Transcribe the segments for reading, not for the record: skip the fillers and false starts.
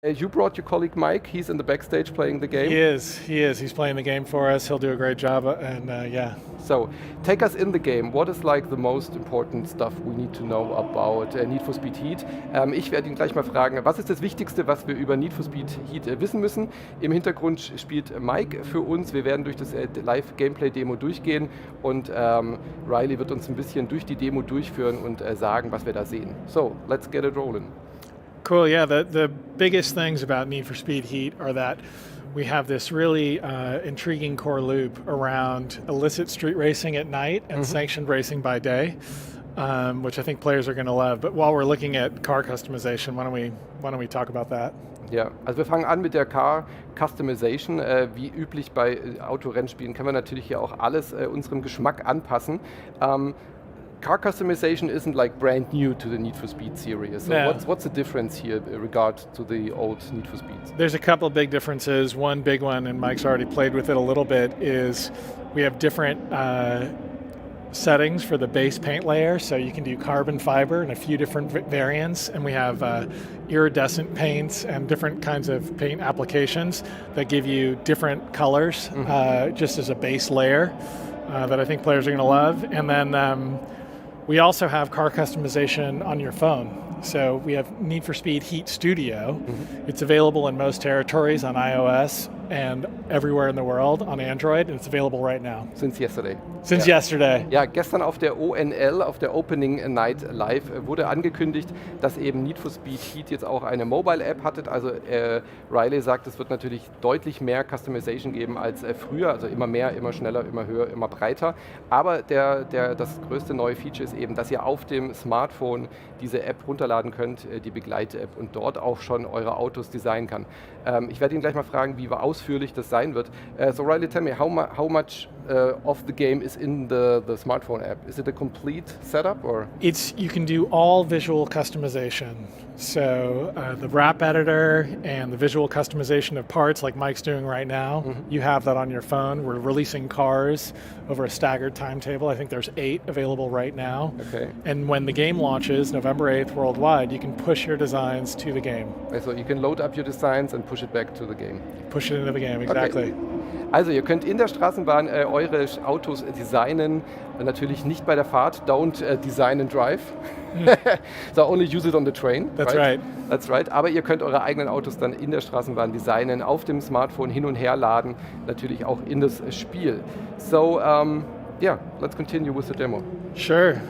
You brought your colleague Mike. He's in the backstage playing the game. He is. He's playing the game for us. He'll do a great job, and yeah. So, take us in the game. What is like the most important stuff we need to know about Need for Speed Heat? Ich werde ihn gleich mal fragen, was ist das Wichtigste, was wir über Need for Speed Heat wissen müssen? Im Hintergrund spielt Mike für uns. Wir werden durch das Live-Gameplay-Demo durchgehen und Riley wird uns ein bisschen durch die Demo durchführen und sagen, was wir da sehen. So, let's get it rolling. Cool, yeah, the biggest things about Need for Speed Heat are that we have this really intriguing core loop around illicit street racing at night and sanctioned racing by day, which I think players are going to love. But while we're looking at car customization, why don't we talk about that? Ja, also wir fangen an mit der Car Customization. Wie üblich bei Autorennspielen können wir natürlich hier auch alles unserem Geschmack anpassen. Car customization isn't like brand new to the Need for Speed series. So No. what's the difference here in regard to the old Need for Speed? There's a couple of big differences. One big one, and Mike's already played with it a little bit, is we have different settings for the base paint layer. So you can do carbon fiber in a few different variants, and we have iridescent paints and different kinds of paint applications that give you different colors just as a base layer that I think players are going to love. And then we also have car customization on your phone. So we have Need for Speed Heat Studio. It's available in most territories on iOS and everywhere in the world on Android, and it's available right now. Since yesterday. Since yesterday. Ja, gestern auf der ONL, auf der Opening Night Live, wurde angekündigt, dass eben Need for Speed Heat jetzt auch eine Mobile-App hattet. Also Riley sagt, es wird natürlich deutlich mehr Customization geben als früher, also immer mehr, immer schneller, immer höher, immer breiter. Aber das größte neue Feature ist eben, dass ihr auf dem Smartphone diese App runterladen könnt, die Begleit-App, und dort auch schon eure Autos designen kann. Ich werde ihn gleich mal fragen, wie ausführlich das sein wird. So Riley, tell me, how much of the game is in the smartphone app? Is it a complete setup or? You can do all visual customization. So the wrap editor and the visual customization of parts like Mike's doing right now, you have that on your phone. We're releasing cars over a staggered timetable. I think there's 8 available right now. Okay. And when the game launches, November 8th worldwide, you can push your designs to the game. Also you can load up your designs and push it back to the game. Push it into the game, exactly. Okay. Also ihr könnt in der Straßenbahn eure Autos designen, natürlich nicht bei der Fahrt, don't design and drive. So only use it on the train. That's right. That's right. Aber ihr könnt eure eigenen Autos dann in der Straßenbahn designen, auf dem Smartphone hin und her laden, natürlich auch in das Spiel. So yeah, let's continue with the demo. Sure.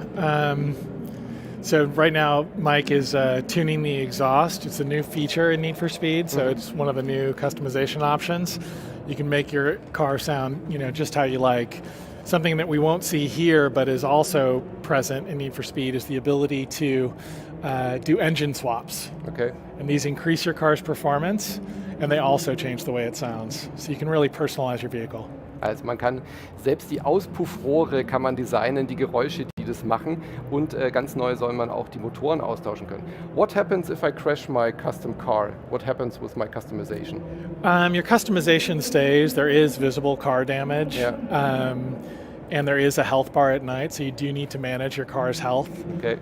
So right now, Mike is tuning the exhaust. It's a new feature in Need for Speed, so it's one of the new customization options. You can make your car sound, just how you like. Something that we won't see here, but is also present in Need for Speed, is the ability to do engine swaps. Okay. And these increase your car's performance, and they also change the way it sounds. So you can really personalize your vehicle. Also man kann selbst die Auspuffrohre kann man designen, die Geräusche, die das machen, und ganz neu soll man auch die Motoren austauschen können. What happens if I crash my custom car? What happens with my customization? Your customization stays. There is visible car damage. Yeah. And there is a health bar at night, so you do need to manage your car's health. Okay.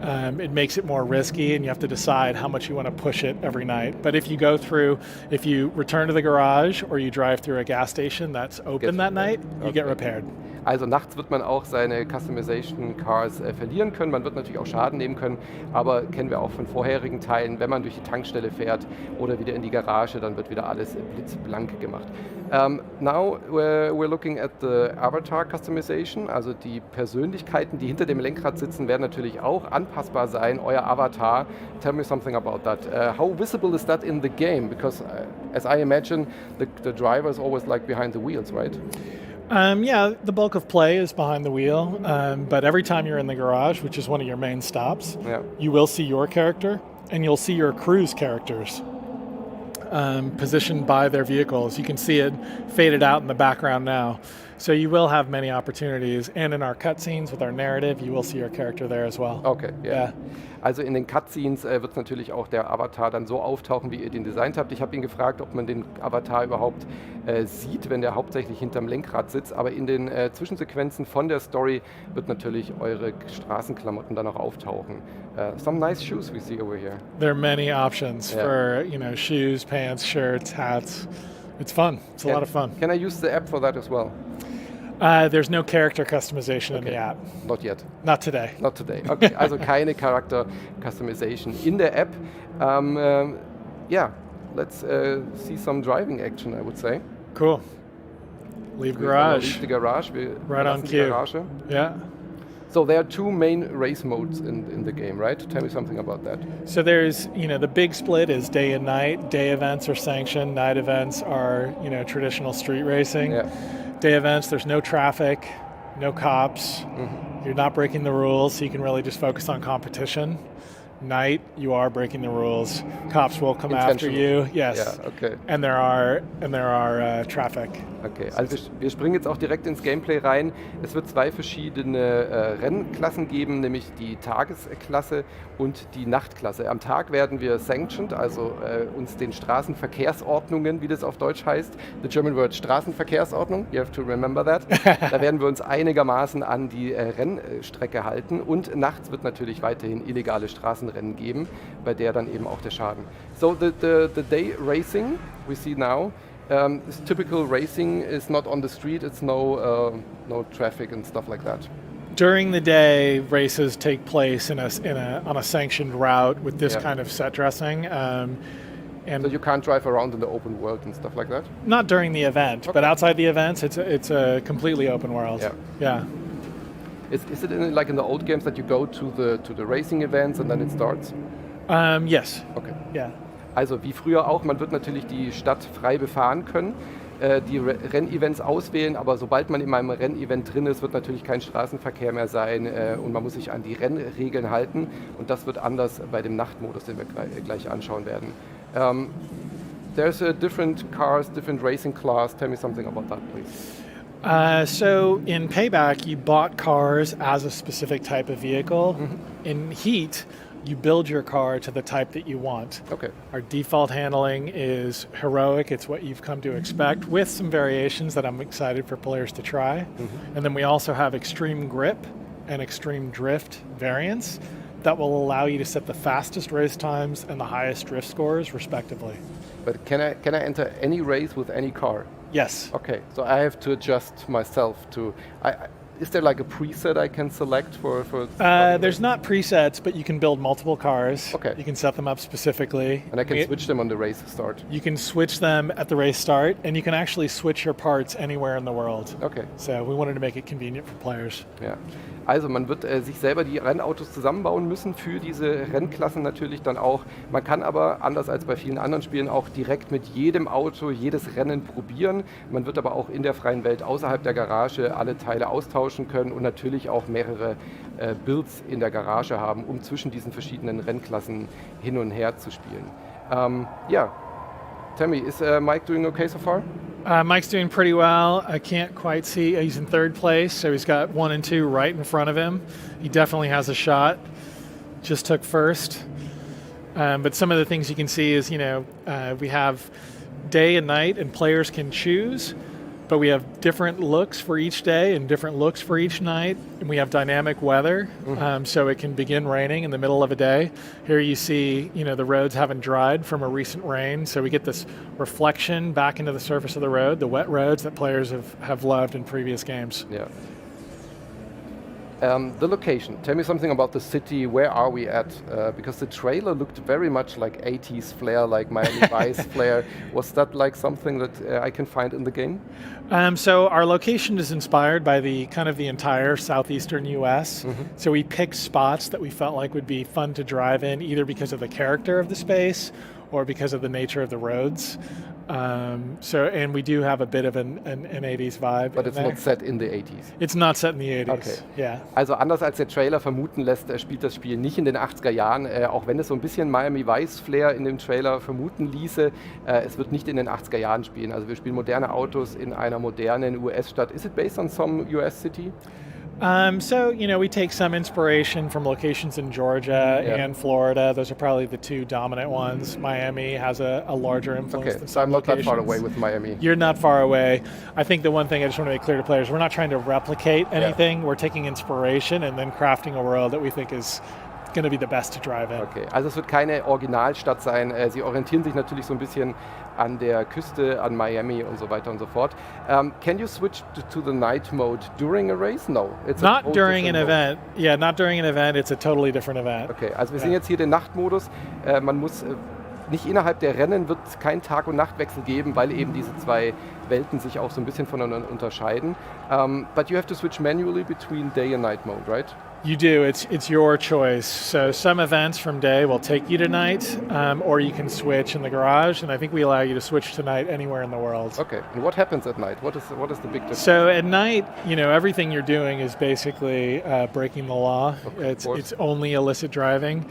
It makes it more risky, and you have to decide how much you want to push it every night. But if you return to the garage or you drive through a gas station that's open that night, you get repaired. Also nachts wird man auch seine Customization Cars verlieren können. Man wird natürlich auch Schaden nehmen können, aber kennen wir auch von vorherigen Teilen, wenn man durch die Tankstelle fährt oder wieder in die Garage, dann wird wieder alles blitzblank gemacht. Now we're looking at the Avatar Customization, also die Persönlichkeiten, die hinter dem Lenkrad sitzen, werden natürlich auch anpassbar sein, euer Avatar. Tell me something about that. How visible is that in the game? Because as I imagine, the driver is always like behind the wheels, right? Yeah, the bulk of play is behind the wheel, but every time you're in the garage, which is one of your main stops, you will see your character, and you'll see your crew's characters positioned by their vehicles. You can see it faded out in the background now. So you will have many opportunities, and in our cutscenes with our narrative, you will see your character there as well. Okay, ja. Yeah. Also in den Cutscenes wird natürlich auch der Avatar dann so auftauchen, wie ihr den designt habt. Ich habe ihn gefragt, ob man den Avatar überhaupt sieht, wenn der hauptsächlich hinterm Lenkrad sitzt. Aber in den Zwischensequenzen von der Story wird natürlich eure Straßenklamotten dann auch auftauchen. Some nice shoes we see over here. There are many options for shoes, pants, shirts, hats. It's fun. It's a lot of fun. Can I use the app for that as well? There's no character customization in the app. Not yet. Not today. Not today. Okay, also keine Character Customization in der App. Yeah, let's see some driving action, I would say. Cool. Leave garage. Leave the garage. Wir right on die cue. Garage. Yeah. So there are two main race modes in the game, right? Tell me something about that. So there's, the big split is day and night. Day events are sanctioned. Night events are, traditional street racing. Yeah. Day events, there's no traffic, no cops. Mm-hmm. You're not breaking the rules, so you can really just focus on competition. Night, you are breaking the rules. Cops will come after you. Yes. Yeah, okay. And there are traffic. Okay, also wir springen jetzt auch direkt ins Gameplay rein. Es wird zwei verschiedene Rennklassen geben, nämlich die Tagesklasse und die Nachtklasse. Am Tag werden wir sanctioned, also uns den Straßenverkehrsordnungen, wie das auf Deutsch heißt, the German word Straßenverkehrsordnung, you have to remember that. Da werden wir uns einigermaßen an die Rennstrecke halten und nachts wird natürlich weiterhin illegale Straßenrennen geben, bei der dann eben auch der Schaden. So the day racing we see now, this typical racing is not on the street, it's no traffic and stuff like that. During the day, races take place on a sanctioned route with this kind of set dressing. And so you can't drive around in the open world and stuff like that? Not during the event, but outside the events, it's a completely open world. Yeah. Is it like in the old games that you go to the racing events and then it starts? Yes. Okay. Yeah. Also wie früher auch, man wird natürlich die Stadt frei befahren können, die Rennevents auswählen, aber sobald man in einem Rennevent drin ist, wird natürlich kein Straßenverkehr mehr sein und man muss sich an die Rennregeln halten und das wird anders bei dem Nachtmodus, den wir gleich anschauen werden. There's different cars, different racing class. Tell me something about that, please. So in Payback, you bought cars as a specific type of vehicle. Mm-hmm. In Heat, you build your car to the type that you want. Okay. Our default handling is heroic. It's what you've come to expect with some variations that I'm excited for players to try. Mm-hmm. And then we also have extreme grip and extreme drift variants that will allow you to set the fastest race times and the highest drift scores respectively. But can I enter any race with any car? Yes. Okay, so I have to adjust myself to... Is there like a preset I can select for there's not presets, but you can build multiple cars. Okay. You can set them up specifically. And I can switch them on the race start. You can switch them at the race start, and you can actually switch your parts anywhere in the world. Okay. So we wanted to make it convenient for players. Ja. Also man wird sich selber die Rennautos zusammenbauen müssen für diese Rennklassen natürlich dann auch. Man kann aber, anders als bei vielen anderen Spielen, auch direkt mit jedem Auto jedes Rennen probieren. Man wird aber auch in der freien Welt außerhalb der Garage alle Teile austauschen können und natürlich auch mehrere Builds in der Garage haben, um zwischen diesen verschiedenen Rennklassen hin und her zu spielen. Tell me, is Mike doing okay so far? Mike's doing pretty well. I can't quite see. He's in third place, so he's got 1 and 2 right in front of him. He definitely has a shot. Just took first. But some of the things you can see is, we have day and night, and players can choose. But we have different looks for each day and different looks for each night. And we have dynamic weather, so it can begin raining in the middle of a day. Here you see, the roads haven't dried from a recent rain, so we get this reflection back into the surface of the road, the wet roads that players have loved in previous games. Yeah. The location. Tell me something about the city. Where are we at? Because the trailer looked very much like 80s flair, like Miami Vice flair. Was that like something that I can find in the game? So our location is inspired by the entire southeastern U.S. Mm-hmm. So we picked spots that we felt like would be fun to drive in, either because of the character of the space or because of the nature of the roads. And we do have a bit of an 80s vibe. But it's not set in the 80s. It's not set in the 80s. Okay. Yeah. Also anders als der Trailer vermuten lässt, spielt das Spiel nicht in den 80er Jahren, auch wenn es so ein bisschen Miami Vice Flair in dem Trailer vermuten ließe. Es wird nicht in den 80er Jahren spielen. Also wir spielen moderne Autos in einer modernen US-Stadt. Is it based on some US city? We take some inspiration from locations in Georgia and Florida. Those are probably the two dominant ones. Miami has a larger influence than some so I'm not locations. that far away with Miami. You're not far away. I think the one thing I just want to make clear to players, we're not trying to replicate anything. We're taking inspiration and then crafting a world that we think is going to be the best to drive in. Okay, also es wird keine Originalstadt sein. Sie orientieren sich natürlich so ein bisschen an der Küste, an Miami und so weiter und so fort. Can you switch to the night mode during a race? No. It's not during an event. Yeah, not during an event. It's a totally different event. Okay, also wir sehen jetzt hier den Nachtmodus. Man muss nicht innerhalb der Rennen wird es keinen Tag- und Nachtwechsel geben, weil eben diese zwei Welten sich auch so ein bisschen voneinander unterscheiden. But you have to switch manually between day and night mode, right? You do. It's your choice. So some events from day will take you to night, or you can switch in the garage, and I think we allow you to switch to night anywhere in the world. Okay. And what happens at night? What is the big difference? So at night, everything you're doing is basically breaking the law. Okay, it's only illicit driving.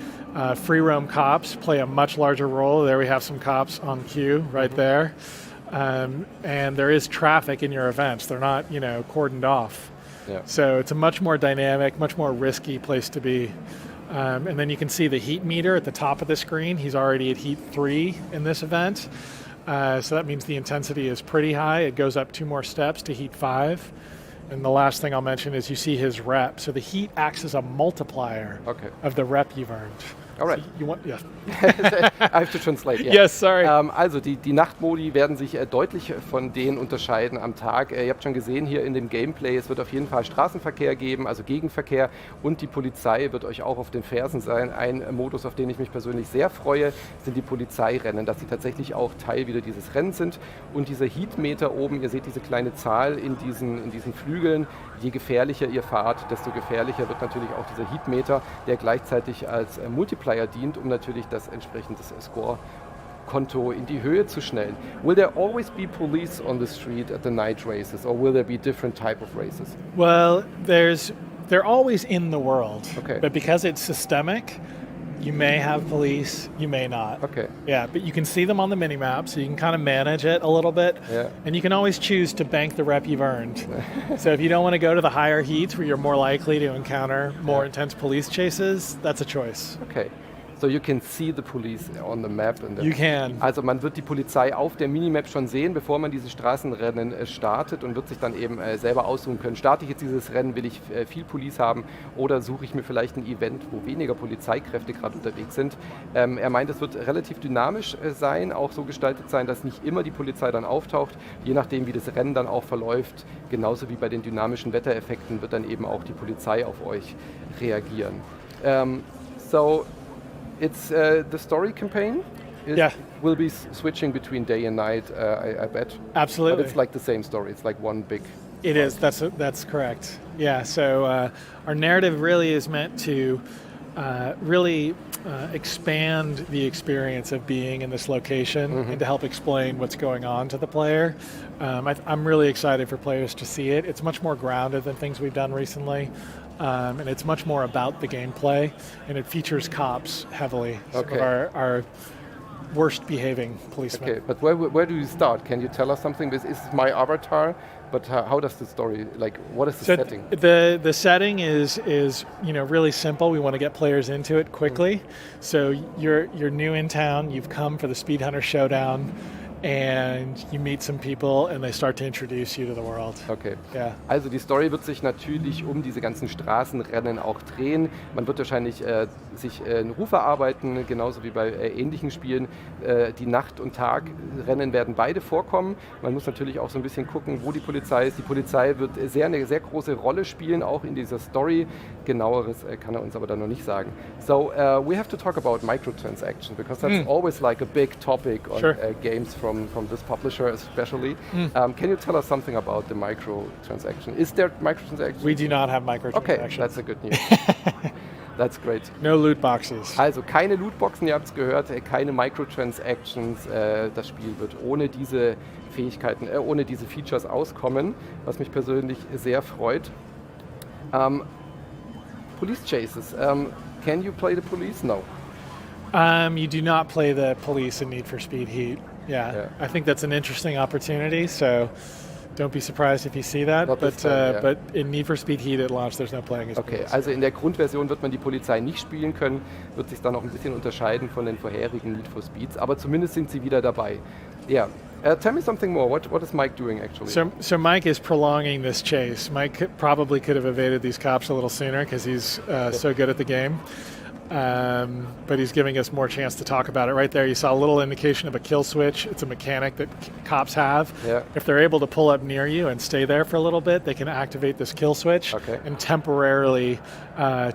Free roam cops play a much larger role. There we have some cops on cue right there. And there is traffic in your events. They're not, cordoned off. Yeah. So it's a much more dynamic, much more risky place to be. And then you can see the heat meter at the top of the screen. He's already at heat 3 in this event. So that means the intensity is pretty high. It goes up 2 more steps to heat 5. And the last thing I'll mention is you see his rep. So the heat acts as a multiplier of the rep you've earned. All right. So I have to translate. Yeah. Yes, sorry. Also die Nachtmodi werden sich deutlich von denen unterscheiden am Tag. Ihr habt schon gesehen hier in dem Gameplay, es wird auf jeden Fall Straßenverkehr geben, also Gegenverkehr, und die Polizei wird euch auch auf den Fersen sein. Ein Modus, auf den ich mich persönlich sehr freue, sind die Polizeirennen, dass sie tatsächlich auch Teil wieder dieses Rennens sind. Und dieser Heatmeter oben, ihr seht diese kleine Zahl in diesen Flügeln. Je gefährlicher ihr fahrt, desto gefährlicher wird natürlich auch dieser Heatmeter, der gleichzeitig als Multiplier dient, um natürlich das entsprechende Score-Konto in die Höhe zu schnellen. Will there always be police on the street at the night races, or will there be different type of races? Well, they're always in the world, but because it's systemic, you may have police, you may not. Okay. Yeah, but you can see them on the mini-map, so you can kind of manage it a little bit. Yeah. And you can always choose to bank the rep you've earned. So if you don't want to go to the higher heats where you're more likely to encounter more intense police chases, that's a choice. Okay. So you can see the police on the map. You can. Also man wird die Polizei auf der Minimap schon sehen, bevor man diese Straßenrennen startet, und wird sich dann eben selber aussuchen können. Starte ich jetzt dieses Rennen, will ich viel Police haben, oder suche ich mir vielleicht ein Event, wo weniger Polizeikräfte gerade unterwegs sind. Er meint, es wird relativ dynamisch sein, auch so gestaltet sein, dass nicht immer die Polizei dann auftaucht. Je nachdem, wie das Rennen dann auch verläuft, genauso wie bei den dynamischen Wettereffekten, wird dann eben auch die Polizei auf euch reagieren. It's the story campaign will be switching between day and night, I bet. Absolutely. But it's like the same story. It's like one big... It is. That's correct. Yeah, so our narrative really is meant to really expand the experience of being in this location and to help explain what's going on to the player. I'm really excited for players to see it. It's much more grounded than things we've done recently. And it's much more about the gameplay, and it features cops heavily, some of our worst behaving policemen. Okay, but where do you start? Can you tell us something? This is my avatar, but how does the story, like, what is the setting? The setting is really simple. We want to get players into it quickly. So you're new in town, you've come for the Speed Hunter Showdown, and you meet some people and they start to introduce you to the world. Okay. Yeah. Also die Story wird sich natürlich um diese ganzen Straßenrennen auch drehen. Man wird wahrscheinlich sich einen Ruf erarbeiten, genauso wie bei ähnlichen Spielen. Die Nacht- und Tagrennen werden beide vorkommen. Man muss natürlich auch so ein bisschen gucken, wo die Polizei ist. Die Polizei wird eine sehr große Rolle spielen, auch in dieser Story. Genaueres kann er uns aber dann noch nicht sagen. So we have to talk about microtransactions, because that's always like a big topic on games from this publisher especially. Can you tell us something about the microtransaction? Is there microtransaction? We do not have microtransactions. Okay, that's a good news. That's great. No loot boxes. Also keine Lootboxen, ihr habt es gehört, keine Microtransactions. Das Spiel wird ohne diese Fähigkeiten, ohne diese Features auskommen, was mich persönlich sehr freut. Police chases. Can you play the police? No. You do not play the police in Need for Speed Heat. Yeah. I think that's an interesting opportunity, so don't be surprised if you see that. But in Need for Speed Heat at launch, there's no playing as police. Okay, also in der Grundversion wird man die Polizei nicht spielen können, wird sich dann noch ein bisschen unterscheiden von den vorherigen Need for Speeds, aber zumindest sind sie wieder dabei. Yeah. Tell me something more. What is Mike doing actually? So Mike is prolonging this chase. Mike probably could have evaded these cops a little sooner because he's so good at the game. But he's giving us more chance to talk about it. Right there, you saw a little indication of a kill switch. It's a mechanic that cops have. Yeah. If they're able to pull up near you and stay there for a little bit, they can activate this kill switch and temporarily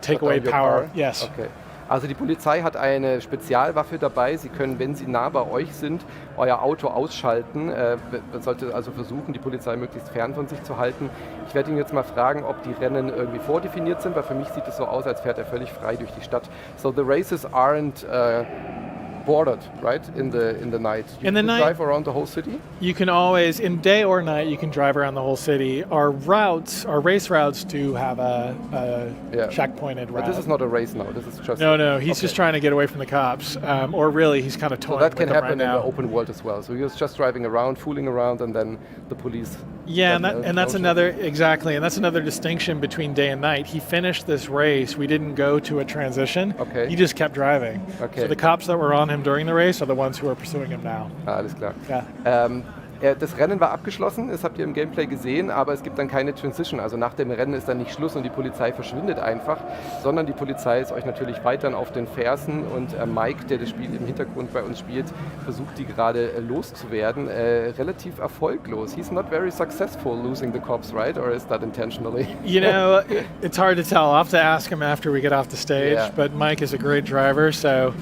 take away power. Yes. Okay. Also die Polizei hat eine Spezialwaffe dabei. Sie können, wenn sie nah bei euch sind, euer Auto ausschalten. Man sollte also versuchen, die Polizei möglichst fern von sich zu halten. Ich werde ihn jetzt mal fragen, ob die Rennen irgendwie vordefiniert sind, weil für mich sieht es so aus, als fährt er völlig frei durch die Stadt. So the races aren't bordered, right? In the night. You can drive around the whole city? You can always, in day or night, you can drive around the whole city. Our race routes do have a checkpointed route. But this is not a race now. This is just... No, he's just trying to get away from the cops. Or really, he's kind of toying with them right now. So that can happen in the open world as well. So he was just driving around, fooling around, and then the police... Yeah, and that's another distinction between day and night. He finished this race. We didn't go to a transition. Okay. He just kept driving. Okay. So the cops that were on him during the race are the ones who are pursuing him now. Alles klar. Yeah. Das Rennen war abgeschlossen, das habt ihr im Gameplay gesehen, aber es gibt dann keine Transition. Also nach dem Rennen ist dann nicht Schluss und die Polizei verschwindet einfach, sondern die Polizei ist euch natürlich weiterhin auf den Fersen und Mike, der das Spiel im Hintergrund bei uns spielt, versucht die gerade loszuwerden. Relativ erfolglos. He's not very successful losing the cops, right? Or is that intentionally? You know, it's hard to tell. I'll have to ask him after we get off the stage, but Mike is a great driver, so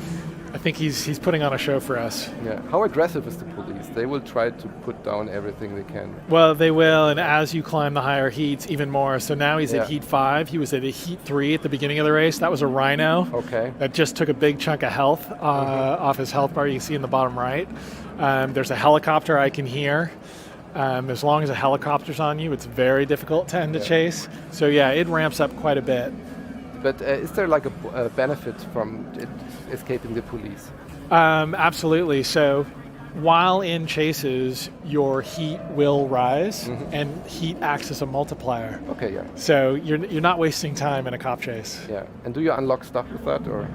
I think he's putting on a show for us. Yeah. How aggressive is the police? They will try to put down everything they can. Well, they will, and as you climb the higher heats, even more. So now he's at Heat 5. He was at a Heat 3 at the beginning of the race. That was a Rhino. Okay. That just took a big chunk of health off his health bar. You can see in the bottom right. There's a helicopter I can hear. As long as a helicopter's on you, it's very difficult to end a chase. So yeah, it ramps up quite a bit. But is there like a benefit from escaping the police? Absolutely. So while in chases, your heat will rise, and heat acts as a multiplier. Okay, yeah. So you're not wasting time in a cop chase. Yeah. And do you unlock stuff with that, or?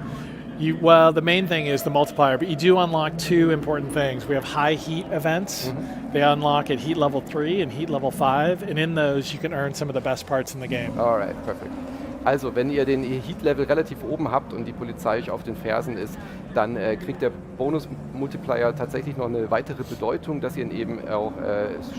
Well, the main thing is the multiplier, but you do unlock two important things. We have high heat events. They unlock at heat level 3 and heat level 5, and in those you can earn some of the best parts in the game. All right, perfect. Also, wenn ihr den Heat-Level relativ oben habt und die Polizei euch auf den Fersen ist, dann kriegt der Bonus-Multiplier tatsächlich noch eine weitere Bedeutung, dass ihr eben auch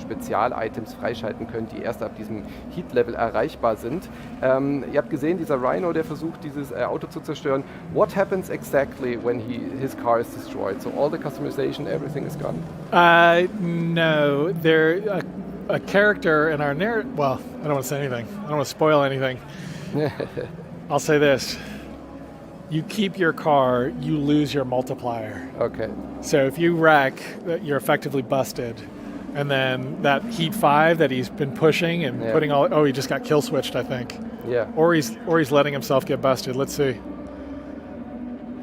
Spezial-Items freischalten könnt, die erst ab diesem Heat-Level erreichbar sind. Ihr habt gesehen, dieser Rhino, der versucht, dieses Auto zu zerstören. What happens exactly when his car is destroyed? So all the customization, everything is gone? No, a character in our narrative, well, I don't want to say anything. I don't want to spoil anything. I'll say this. You keep your car, you lose your multiplier. Okay. So if you wreck, you're effectively busted. And then that Heat 5 that he's been pushing and putting he just got kill switched, I think. Yeah. Or he's letting himself get busted. Let's see.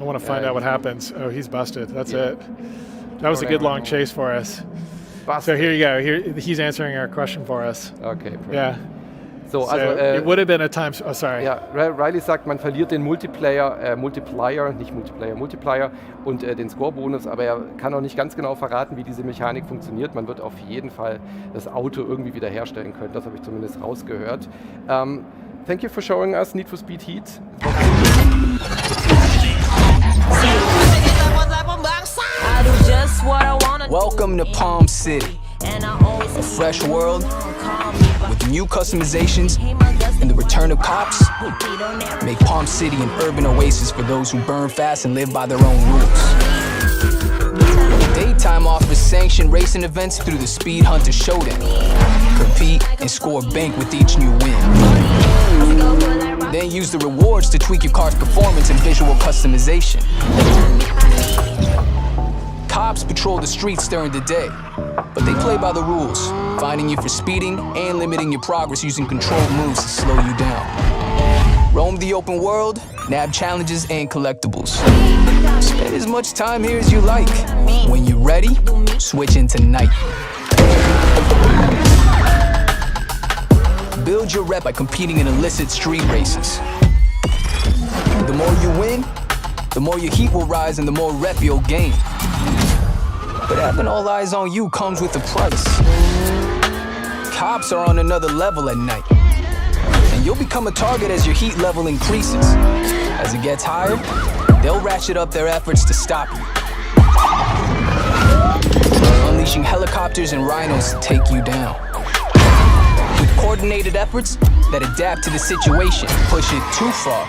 I want to find out what happens. Oh, he's busted. That's it. That was a good long chase for us. Busted. So here you go. Here he's answering our question for us. Okay. Perfect. Yeah. So, also, it would have been a time. Oh, sorry. Ja, Riley sagt, man verliert den Multiplier und den Score-Bonus, aber er kann auch nicht ganz genau verraten, wie diese Mechanik funktioniert. Man wird auf jeden Fall das Auto irgendwie wiederherstellen können. Das habe ich zumindest rausgehört. Thank you for showing us Need for Speed Heat. Welcome to Palm City, a fresh world with new customizations and the return of cops. Make Palm City an urban oasis for those who burn fast and live by their own rules. Daytime offers sanctioned racing events through the Speed Hunter Showdown. Compete and score bank with each new win. Then use the rewards to tweak your car's performance and visual customization. Cops patrol the streets during the day, but they play by the rules, finding you for speeding and limiting your progress using controlled moves to slow you down. Roam the open world, nab challenges and collectibles. Spend as much time here as you like. When you're ready, switch into night. Build your rep by competing in illicit street races. The more you win, the more your heat will rise and the more rep you'll gain. But having all eyes on you comes with a price. Cops are on another level at night, and you'll become a target as your heat level increases. As it gets higher, they'll ratchet up their efforts to stop you, unleashing helicopters and rhinos to take you down. With coordinated efforts that adapt to the situation, push it too far,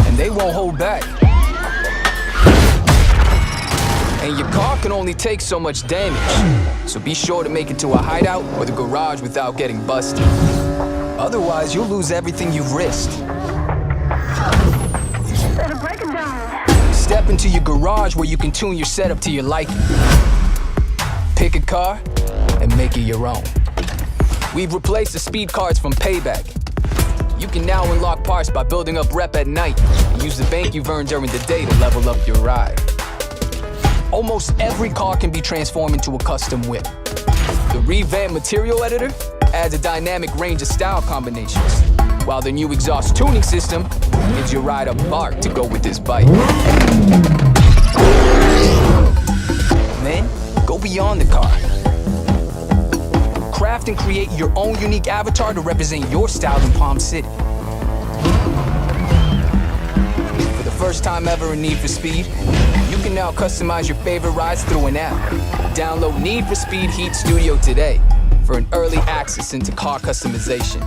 and they won't hold back. And your car can only take so much damage, so be sure to make it to a hideout or the garage without getting busted. Otherwise, you'll lose everything you've risked. Step into your garage where you can tune your setup to your liking. Pick a car and make it your own. We've replaced the speed cards from Payback. You can now unlock parts by building up rep at night and use the bank you've earned during the day to level up your ride. Almost every car can be transformed into a custom whip. The revamped material editor adds a dynamic range of style combinations, while the new exhaust tuning system gives your ride a bark to go with this bike. Then, go beyond the car. Craft and create your own unique avatar to represent your style in Palm City. For the first time ever in Need for Speed, you can now customize your favorite rides through an app. Download Need for Speed Heat Studio today for an early access into car customization.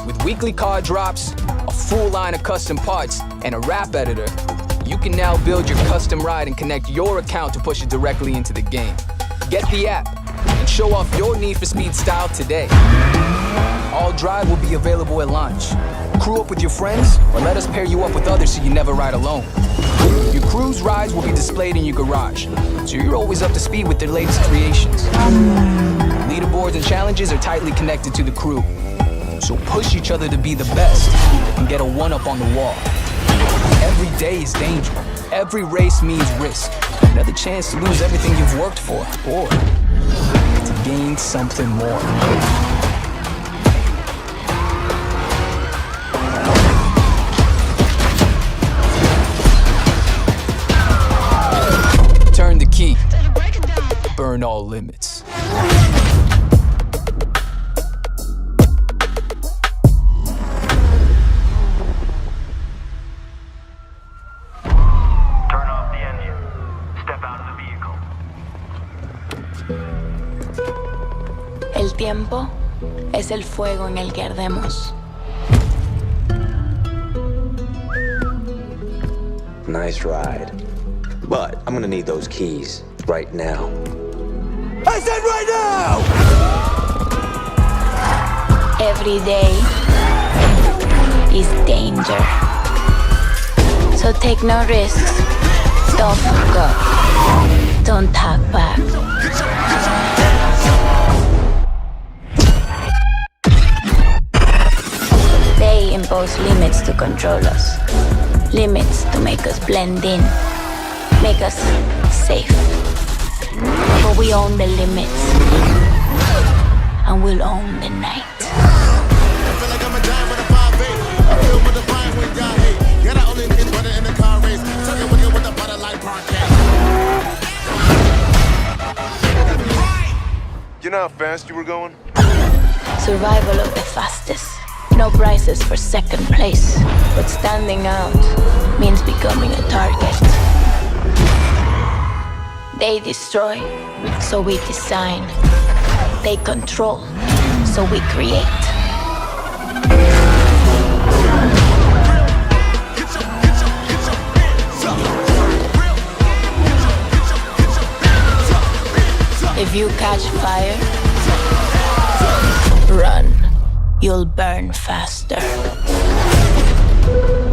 With weekly car drops, a full line of custom parts, and a wrap editor, you can now build your custom ride and connect your account to push it directly into the game. Get the app and show off your Need for Speed style today. All drive will be available at launch. Crew up with your friends, or let us pair you up with others so you never ride alone. Your crew's rides will be displayed in your garage, so you're always up to speed with their latest creations. Leaderboards and challenges are tightly connected to the crew, so push each other to be the best and get a one-up on the wall. Every day is danger. Every race means risk. Another chance to lose everything you've worked for, or to gain something more. Turn the key. Burn all limits. El tiempo es el fuego en el que ardemos. Nice ride. But I'm gonna need those keys right now. I said right now! Every day is danger. So take no risks. Don't fuck up. Don't talk back. They impose limits to control us. Limits to make us blend in. Make us safe. But we own the limits. And we'll own the night. You know how fast you were going? Survival of the fastest. No prizes for second place. But standing out means becoming a target. They destroy, so we design. They control, so we create. If you catch fire, run. You'll burn faster. Heat.